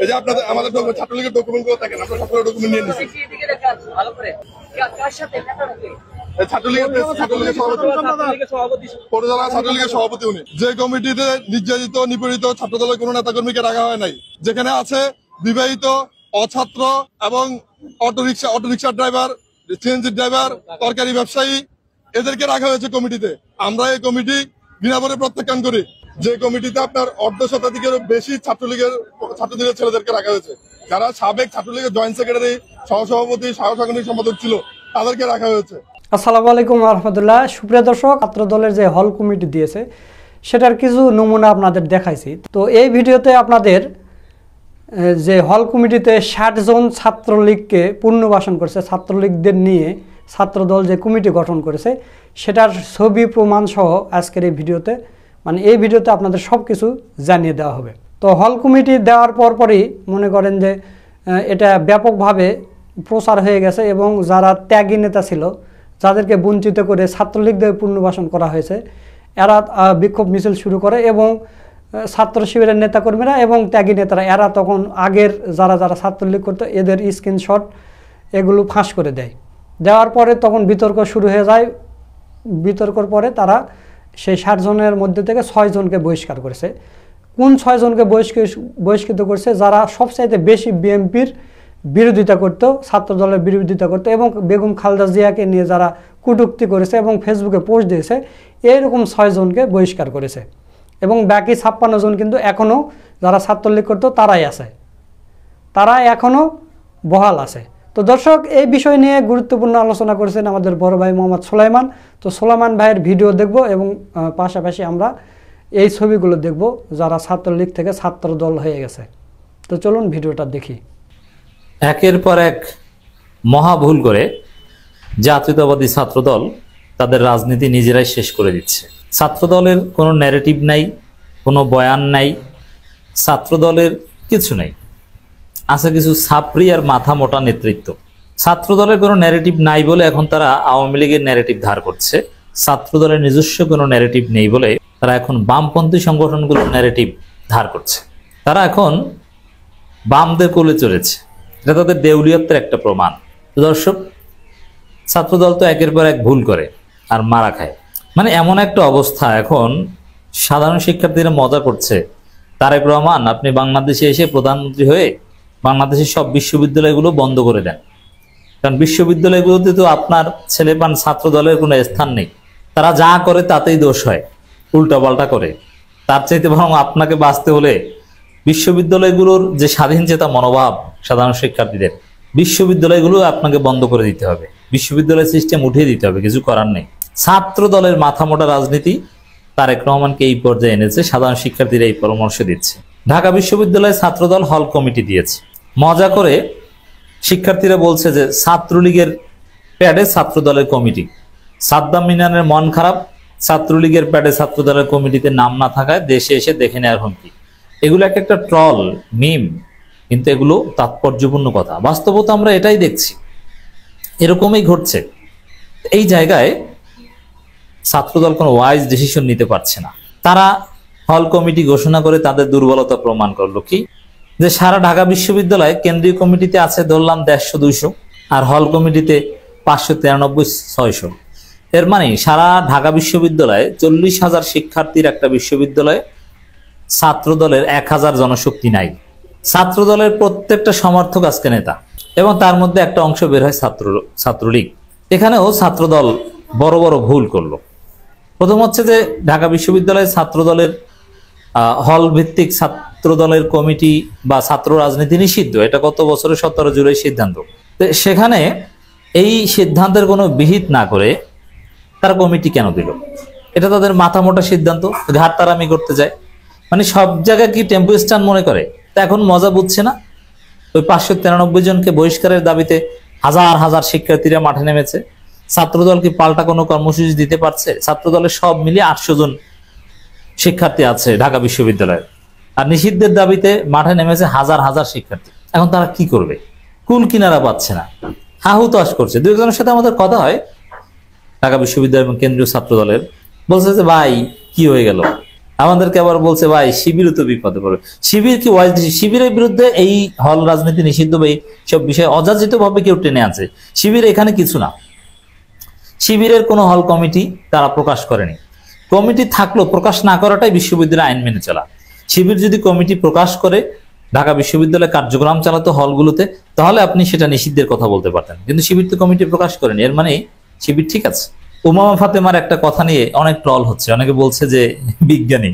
এই যে আপনাদের আমাদের ছাত্রলীগের ডকুমেন্ট গুলো থাকেন, আপনার সবগুলো ডকুমেন্ট নিয়ে নিচ্ছি। ছাত্রলীগের সভাপতি উনি। যে কমিটিতে নির্যাতিত নিপীড়িত ছাত্রদলের কোন নেতাকর্মীকে রাখা হয় নাই, যেখানে আছে বিবাহিত, অছাত্র এবং অটোরিকশা ড্রাইভার, সিএনজি ড্রাইভার, তরকারি ব্যবসায়ী, এদেরকে রাখা হয়েছে কমিটিতে। আমরা এই কমিটি ঘৃণাভরে প্রত্যাখ্যান করি। যে কমিটিতে আপনার অর্ধ শতাধিকেরও বেশি ছাত্রলীগের ছেলেদেরকে রাখা হয়েছে, যারা সাবেক ছাত্রলীগের জয়েন্ট সেক্রেটারি, সহসভাপতি, সাংগঠনিক সম্পাদক ছিল, তাদেরকে রাখা হয়েছে। আসসালামু আলাইকুম রহমতুল্লাহ। সুপ্রিয় দর্শক, ছাত্র দলের যে হল কমিটি দিয়েছে সেটার কিছু নমুনা আপনাদের দেখাইছি। তো এই ভিডিওতে আপনাদের যে হল কমিটিতে 60 জন ছাত্রলীগকে পুনর্বাসন করেছে, ছাত্রলীগদের নিয়ে ছাত্রদল যে কমিটি গঠন করেছে সেটার ছবি প্রমাণ সহ আজকের এই ভিডিওতে, মানে এই ভিডিওতে আপনাদের সব কিছু জানিয়ে দেওয়া হবে। তো হল কমিটি দেওয়ার পরই মনে করেন যে এটা ব্যাপকভাবে প্রচার হয়ে গেছে এবং যারা ত্যাগী নেতা ছিল, যাদেরকে বঞ্চিত করে ছাত্রলীগদের পুনর্বাসন করা হয়েছে, এরা বিক্ষোভ মিছিল শুরু করে এবং ছাত্র শিবিরের নেতাকর্মীরা এবং ত্যাগী নেতারা এরা তখন আগের যারা ছাত্রলীগ করতো এদের স্ক্রিনশট এগুলো ফাঁস করে দেয়। দেওয়ার পরে তখন বিতর্ক শুরু হয়ে যায়। বিতর্কর পরে তারা সেই 60 জনের মধ্যে থেকে 6 জনকে বহিষ্কার করেছে। কোন 6 জনকে বহিষ্কৃত করছে? যারা সবচাইতে বেশি বিএনপির বিরোধিতা করত, ছাত্র দলের বিরোধিতা করত এবং বেগম খালেদা জিয়াকে নিয়ে যারা কটূক্তি করেছে এবং ফেসবুকে পোস্ট দিয়েছে, এরকম 6 জনকে বহিষ্কার করেছে। এবং বাকি 56 জন কিন্তু এখনও যারা ছাত্রলীগ করতো তারাই আছে, তারা এখনও বহাল আছে। তো দর্শক, এই বিষয় নিয়ে গুরুত্বপূর্ণ আলোচনা করেছেন আমাদের বড় ভাই মোহাম্মদ সুলাইমান। তো সুলাইমান ভাইয়ের ভিডিও দেখব এবং পাশাপাশি আমরা এই ছবিগুলো দেখব যারা ছাত্রলীগ থেকে ছাত্র দল হয়ে গেছে। তো চলুন ভিডিওটা দেখি। একের পর এক মহা ভুল করে জাতীয়তাবাদী ছাত্রদল তাদের রাজনীতি নিজেরাই শেষ করে দিচ্ছে। ছাত্রদলের কোনো ন্যারেটিভ নাই, কোনো বয়ান নাই, ছাত্রদলের কিছু নাই। আছে কিছু ছাপরি আর মাথা মোটা নেতৃত্ব। ছাত্রদলের কোনো ন্যারেটিভ নাই বলে এখন তারা আওয়ামী লীগের ন্যারেটিভ ধার করছে। ছাত্রদলের নিজস্ব কোনো ন্যারেটিভ নেই বলে তারা এখন বামপন্থী সংগঠনগুলোর ন্যারেটিভ ধার করছে। তারা এখন বামদের কোলে চলেছে। এটা তাদের দেউলিয়ত্বের একটা প্রমাণ। দর্শক, ছাত্রদল তো একের পর এক ভুল করে আর মারা খায়। মানে এমন একটা অবস্থা, এখন সাধারণ শিক্ষার্থীরা মজা করছে। তারেক রহমান, আপনি বাংলাদেশে এসে প্রধানমন্ত্রী হয়ে বাংলাদেশের সব বিশ্ববিদ্যালয়গুলো বন্ধ করে দেন, কারণ বিশ্ববিদ্যালয়গুলোতে তো আপনার ছেলেপান ছাত্র দলের কোনো স্থান নেই। তারা যা করে তাতেই দোষ হয়, উল্টাপাল্টা করে। তার চাইতে বরং আপনাকে বাঁচতে হলে বিশ্ববিদ্যালয়গুলোর যে স্বাধীন চেতা মনোভাব সাধারণ শিক্ষার্থীদের, বিশ্ববিদ্যালয়গুলো আপনাকে বন্ধ করে দিতে হবে, বিশ্ববিদ্যালয় সিস্টেম উঠিয়ে দিতে হবে, কিছু করার নেই। ছাত্র দলের মাথামোটা রাজনীতি তারেক রহমানকে এই পর্যায়ে এনেছে। সাধারণ শিক্ষার্থীরা এই পরামর্শ দিচ্ছে। ঢাকা বিশ্ববিদ্যালয়ে ছাত্রদল হল কমিটি দিয়েছে। মজা করে শিক্ষার্থীরা বলছে যে ছাত্রলীগের প্যাডে ছাত্রদলের কমিটি। সাদ্দাম মিনানের মন খারাপ, ছাত্রলীগের প্যাডে ছাত্রদলের কমিটিতে নাম না থাকায় দেশে এসে দেখে নেওয়ার হুমকি। এগুলো একটা ট্রল মিম, কিন্তু এগুলো তাৎপর্যপূর্ণ কথা। বাস্তবতা আমরা এটাই দেখছি, এরকমই ঘটছে। এই জায়গায় ছাত্রদল কোনো ওয়াইজ ডিসিশন নিতে পারছে না। তারা হল কমিটি ঘোষণা করে তাদের দুর্বলতা প্রমাণ করলো কি, যে সারা ঢাকা বিশ্ববিদ্যালয়ে কেন্দ্রীয় কমিটিতে আছে ধরলাম 150-200, আর হল কমিটিতে 593-600। এর মানে সারা ঢাকা বিশ্ববিদ্যালয়ে 40,000 শিক্ষার্থীর একটা বিশ্ববিদ্যালয়ে ছাত্রদলের 1000 জনশক্তি নাই। ছাত্রদলের প্রত্যেকটা সমর্থক আজকে নেতা, এবং তার মধ্যে একটা অংশ বের হয় ছাত্রলীগ। এখানেও ছাত্রদল বড় বড় ভুল করলো। প্রথম হচ্ছে যে ঢাকা বিশ্ববিদ্যালয়ের ছাত্রদলের হল ভিত্তিক ছাত্রদলের কমিটি বা ছাত্র রাজনীতি নিষিদ্ধ। এটা গত বছরের 17 জুলাই সিদ্ধান্ত। সেখানে এই সিদ্ধান্তের কোনো বিহিত না করে তারা কমিটি কেন দিল? এটা তাদের মাথা মোটা সিদ্ধান্ত, ঘাট তারামি করতে যায়। মানে সব জায়গায় কি টেম্পো স্ট্যান্ড মনে করে। তা এখন মজা বুঝছে না। ওই 593 জনকে বহিষ্কারের দাবিতে হাজার হাজার শিক্ষার্থীরা মাঠে নেমেছে। ছাত্রদল কি পাল্টা কোনো কর্মসূচি দিতে পারছে? ছাত্রদলের সব মিলিয়ে 800 জন শিক্ষার্থী আছে ঢাকা বিশ্ববিদ্যালয়ের, আর নিষিদ্ধের দাবিতে মাঠে নেমেছে হাজার হাজার শিক্ষার্থী। এখন তারা কি করবে? কুল কিনারা পাচ্ছে না, হাহুতাশ করছে। দু একজনের সাথে আমাদের কথা হয় ঢাকা বিশ্ববিদ্যালয় এবং কেন্দ্রীয় ছাত্র দলের, বলছে যে ভাই কি হয়ে গেল, আমাদেরকে আবার বলছে ভাই শিবিরও তো বিপদে পড়বে। শিবির কি শিবিরের বিরুদ্ধে এই হল রাজনীতি নিষিদ্ধ বা সব বিষয়ে অযাচিত ভাবে কেউ টেনে আছে? শিবির এখানে কিছু না। শিবিরের কোনো হল কমিটি তারা প্রকাশ করেনি। কমিটি থাকলেও প্রকাশ না করাটাই বিশ্ববিদ্যালয় আইন মেনে চলা। শিবির যদি কমিটি প্রকাশ করে ঢাকা বিশ্ববিদ্যালয়ে কার্যক্রম চালাতো হলগুলোতে, তাহলে আপনি সেটা নিষিদ্ধের কথা বলতে পারতেন, কিন্তু শিবির তো কমিটি প্রকাশ করেনি, এর মানে শিবির ঠিক আছে। উমামা ফাতেমার একটা কথা নিয়ে অনেক ট্রল হচ্ছে, অনেকে বলছে যে বিজ্ঞানী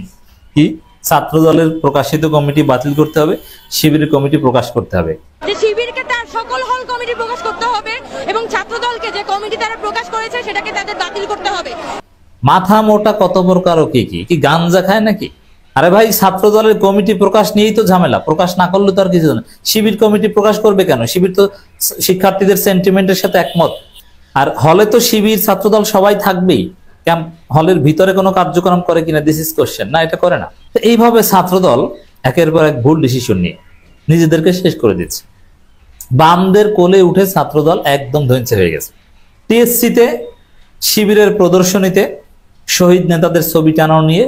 কি ছাত্র দলের প্রকাশিত কমিটি বাতিল করতে হবে, শিবিরের কমিটি প্রকাশ করতে হবে। যে শিবিরকে তার সকল হল কমিটি প্রকাশ করতে হবে এবং ছাত্রদলকে যে কমিটি তারা প্রকাশ করেছে সেটাকে তাদের বাতিল করতে হবে। মাথা মোটা কত প্রকার ও কি গাঞ্জা খায় নাকি? আরে ভাই ছাত্র দলের কমিটি প্রকাশ নিয়েই তো ঝামেলা, প্রকাশ না করলে তো আর কিছু না। শিবির কমিটি প্রকাশ করবে কেন? শিবির তো শিক্ষার্থীদের সেন্টিমেন্টের সাথে একমত। আর হলে তো শিবির ছাত্রদল সবাই থাকবেই, ক্যাম্প হলের ভিতরে কোনো কার্যক্রম করে কিনা দিস ইজ কোশ্চেন, না এটা করে না। তো এইভাবে ছাত্রদল একের পর এক ভুল ডিসিশন নিয়ে নিজেদেরকে শেষ করে দিচ্ছে। বামদের কোলে উঠে ছাত্রদল একদম ধ্বংস হয়ে গেছে। টিএসসিতে শিবিরের প্রদর্শনীতে শহীদ নেতাদের ছবি টানানো নিয়ে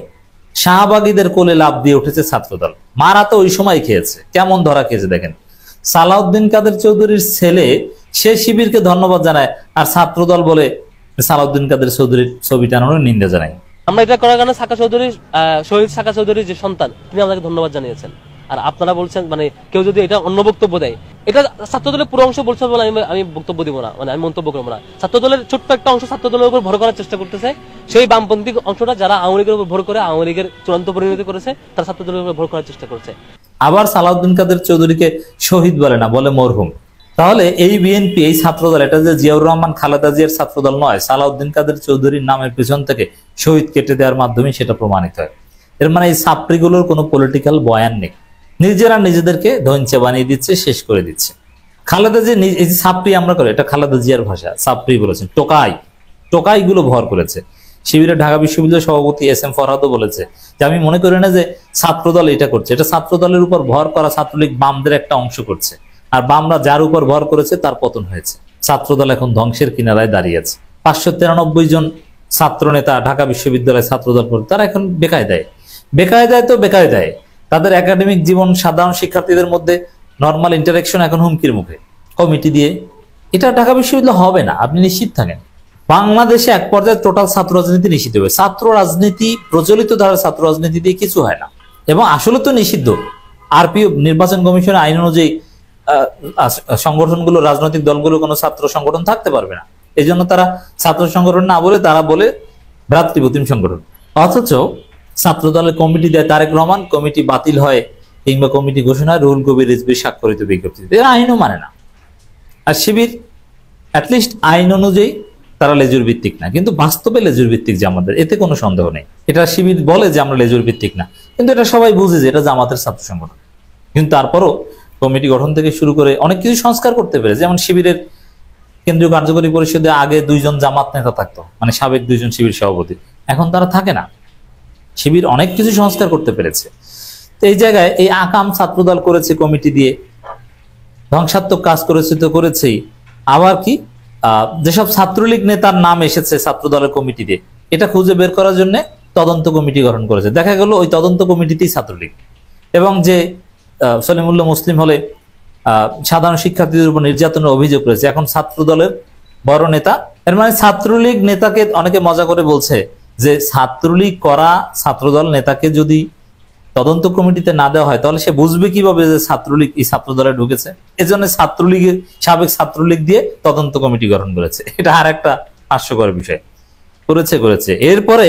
শাহবাগীদের কোলে লাফ দিয়ে উঠেছে ছাত্রদল। মারা তো ওই সময় খেয়েছে, কেমন ধরা খেয়েছে দেখেন। সালাউদ্দিন কাদের চৌধুরীর ছেলে সে শিবিরকে ধন্যবাদ জানায়, আর ছাত্রদল বলে সালাউদ্দিন কাদের চৌধুরীর ছবি টানানোর নিন্দা জানায়। আমরা এটা করার কারণে সাকা চৌধুরী, শহীদ সাকা চৌধুরীর যে সন্তান, তিনি আমাকে ধন্যবাদ জানিয়েছেন। আর আপনারা বলছেন মানে কেউ যদি এটা অন্য বক্তব্য দেয়, এটা ছাত্রদলের পুরো অংশ বলছে বলে আমি বক্তব্য দিব না, মানে আমি মন্তব্য করবো না। ছাত্রদলের ছোট্ট একটা অংশ ছাত্রদলের উপর ভর করার চেষ্টা করতেছে, সেই বামপন্থী অংশটা যারা আওয়ামী লীগের উপর ভর করে আওয়ামী লীগের চূড়ান্ত পরিণতি করেছে, তারা ছাত্রদলের উপর ভর করার চেষ্টা করছে। আবার সালাউদ্দিন কাদের চৌধুরীকে শহীদ বলে না, বলে মরহুম। তাহলে এই বিএনপি, এই ছাত্রদল, এটা যে জিয়াউর রহমান খালেদা জিয়ার ছাত্রদল নয়, সালাউদ্দিন কাদের চৌধুরীর নামের পেছন থেকে শহীদ কেটে দেওয়ার মাধ্যমে সেটা প্রমাণিত হয়। এর মানে এই ছাত্রীগুলোর কোনো পলিটিক্যাল বয়ান নেই, নিজেরা নিজেদেরকে ধ্বংসে বানিয়ে দিচ্ছে, শেষ করে দিচ্ছে। খালেদা জিয়া এই যে ছাত্রী আমরা করে, এটা খালেদা জিয়ার ভাষা, ছাত্রী বলেছেন, টোকাইগুলো ভর করেছে। শিবিরের ঢাকা বিশ্ববিদ্যালয় সভাপতি এস এম ফরহাদও বলেছে যে আমি মনে করি না যে ছাত্রদল এটা করছে, এটা ছাত্রদলের উপর ভর করা ছাত্রলীগ বামদের একটা অংশ করছে, আর বামরা যার উপর ভর করেছে তার পতন হয়েছে। ছাত্রদল এখন ধ্বংসের কিনারায় দাঁড়িয়ে আছে। 593 জন ছাত্র নেতা ঢাকা বিশ্ববিদ্যালয় ছাত্রদল করে, তারা এখন বেকায়দায় তাদের একাডেমিক জীবন, সাধারণ শিক্ষার্থীদের মধ্যে নর্মাল ইন্টারাকশন এখন হুমকির মুখে। কমিটি দিয়ে এটা ঢাকা বিশ্ববিদ্যালয় হবে না, আপনি নিশ্চিত থাকেন। বাংলাদেশে এক পর্যায়ে টোটাল ছাত্র রাজনীতি নিষিদ্ধ হবে। ছাত্র রাজনীতি, প্রচলিত ধারার ছাত্র রাজনীতি দিয়ে কিছু হয় না, এবং আসলে তো নিষিদ্ধ। আরপিও নির্বাচন কমিশনের আইন অনুযায়ী সংগঠনগুলো, রাজনৈতিক দলগুলো কোনো ছাত্র সংগঠন থাকতে পারবে না। এই জন্য তারা ছাত্র সংগঠন না বলে তারা বলে ভ্রাতৃপ্রতিম সংগঠন। অথচ ছাত্র দলের কমিটি দেয় তারেক রহমান, কমিটি বাতিল হয় কিংবা কমিটি ঘোষণা হয় রুহুল কবির রিজভীর স্বাক্ষরিত বিজ্ঞপ্তিতে। এরা আইনও মানে না। আর শিবির অ্যাটলিস্ট আইন অনুযায়ী তারা লেজুর ভিত্তিক না, কিন্তু বাস্তবে লেজুর ভিত্তিক জামাতের, এতে কোনো সন্দেহ নেই। এটা শিবির বলে যে আমরা লেজুর ভিত্তিক না, কিন্তু এটা সবাই বুঝে যে এটা জামাতের ছাত্র সংগঠন। কিন্তু তারপরও কমিটি গঠন থেকে শুরু করে অনেক কিছু সংস্কার করতে পেরে। যেমন শিবিরের কেন্দ্রীয় কার্যকরী পরিষদে আগে 2 জন জামাত নেতা থাকতো, মানে সাবেক 2 জন শিবির সভাপতি, এখন তারা থাকে না। শিবির অনেক কিছু সংস্কার করতে পেরেছে। তো এই জায়গায় এই আকাম ছাত্রদল করেছে কমিটি দিয়ে, ধ্বংসাত্মক কাজ করেছে তো করেছেই। আবার কি যেসব ছাত্রলীগ নেতার নাম এসেছে ছাত্রদলের কমিটি দিয়ে, এটা খুঁজে বের করার জন্য তদন্ত কমিটি গঠন করেছে। দেখা গেল ওই তদন্ত কমিটিতেই ছাত্রলীগ, এবং যে সলিমুল্লাহ মুসলিম হলে সাধারণ শিক্ষার্থীদের উপর নির্যাতনের অভিযোগ করেছে, এখন ছাত্রদলের বড় নেতা। এর মানে ছাত্রলীগ নেতাকে অনেকে মজা করে বলছে যে ছাত্রলীগ করা ছাত্রদল নেতাকে যদি তদন্ত কমিটিতে না দেওয়া হয় তাহলে সে বুঝবে কিভাবে যে ছাত্রলীগ এই ছাত্রদলে ঢুকেছে। এজন্য ছাত্রলীগের সাবেক ছাত্রলীগ দিয়ে তদন্ত কমিটি গঠন করেছে। এটা আর একটা হাস্যকর বিষয় করেছে। এরপরে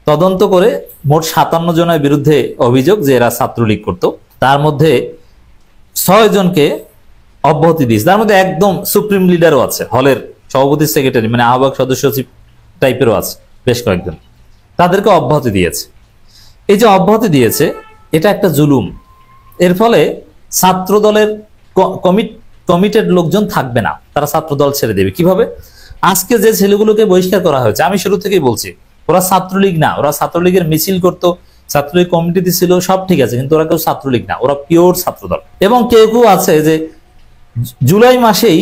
তদন্ত করে মোট 57 জনের বিরুদ্ধে অভিযোগ যে এরা ছাত্রলীগ করত, তার মধ্যে 6 জনকে অব্যাহতি দিয়েছে। তার মধ্যে একদম সুপ্রিম লিডারও আছে, হলের সভাপতি, সেক্রেটারি, মানে আহ্বায়ক সদস্য সচিব টাইপেরও আছে বেশ কয়েকজন, তাদেরকে অব্যাহতি দিয়েছে। এই যে অব্যাহতি দিয়েছে এটা একটা জুলুম। এর ফলে ছাত্র দলের কমিটেড লোকজন থাকবে না, তারা ছাত্র দল ছেড়ে দেবে। কিভাবে? আজকে যে ছেলেগুলোকে বহিষ্কার করা হয়েছে, আমি শুরু থেকেই বলছি ওরা ছাত্রলীগ না, ওরা ছাত্রলীগের মিছিল করতো, ছাত্রলীগ কমিটিতে ছিল, সব ঠিক আছে, কিন্তু ওরা কেউ ছাত্রলীগ না, ওরা পিওর ছাত্রদল। এবং কেউ কেউ আছে যে জুলাই মাসেই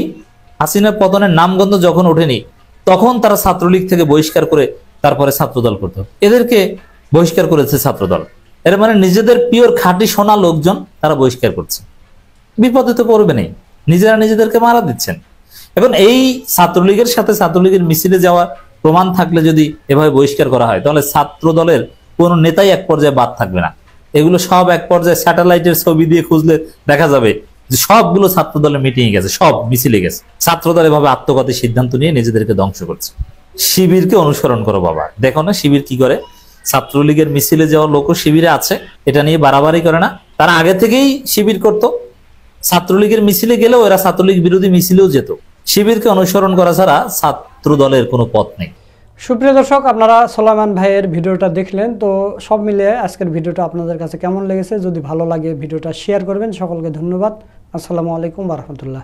হাসিনা পতনের নামগন্ধ যখন ওঠেনি তখন তারা ছাত্রলীগ থেকে বহিষ্কার করে তারপরে ছাত্রদল করতো। এদেরকে বহিষ্কার করেছে ছাত্রদল। এর মানে নিজেদের পিওর খাঁটি সোনা লোকজন তারা বহিষ্কার করছে। বিপদে তো পড়বে নেই, নিজেরা নিজেদেরকে মারা দিচ্ছেন। এখন এই ছাত্রলীগের সাথে ছাত্রলীগের মিছিলে যাওয়া প্রমাণ থাকলে যদি এভাবে বহিষ্কার করা হয়, তাহলে ছাত্র দলের কোনো নেতাই এক পর্যায়ে বাদ থাকবে না। এগুলো সব এক পর্যায়ে স্যাটেলাইটের ছবি দিয়ে খুঁজলে দেখা যাবে যে সবগুলো ছাত্র দলের মিটিং গেছে, সব মিছিলে গেছে। ছাত্রদল এভাবে আত্মঘাতী সিদ্ধান্ত নিয়ে নিজেদেরকে ধ্বংস করছে। শিবিরকে অনুসরণ করো বাবা, দেখো না শিবির কি করে। ছাত্রলীগের মিছিলে যাওয়া লোক শিবিরে আছে, এটা নিয়ে বাড়াবাড়ি করে না। তারা আগে থেকেই শিবির করতো, ছাত্রলীগের মিছিলে গেলেও এরা ছাত্রলীগ বিরোধী মিছিলেও যেত। শিবিরকে অনুসরণ করা ছাড়া ছাত্র দলের কোনো পথ নেই। সুপ্রিয় দর্শক, আপনারা সোলাইমান ভাইয়ের ভিডিওটা দেখলেন। তো সব মিলিয়ে আজকের ভিডিওটা আপনাদের কাছে কেমন লেগেছে? যদি ভালো লাগে ভিডিওটা শেয়ার করবেন। সকলকে ধন্যবাদ। আসসালামু আলাইকুম ওয়া রাহমাতুল্লাহ।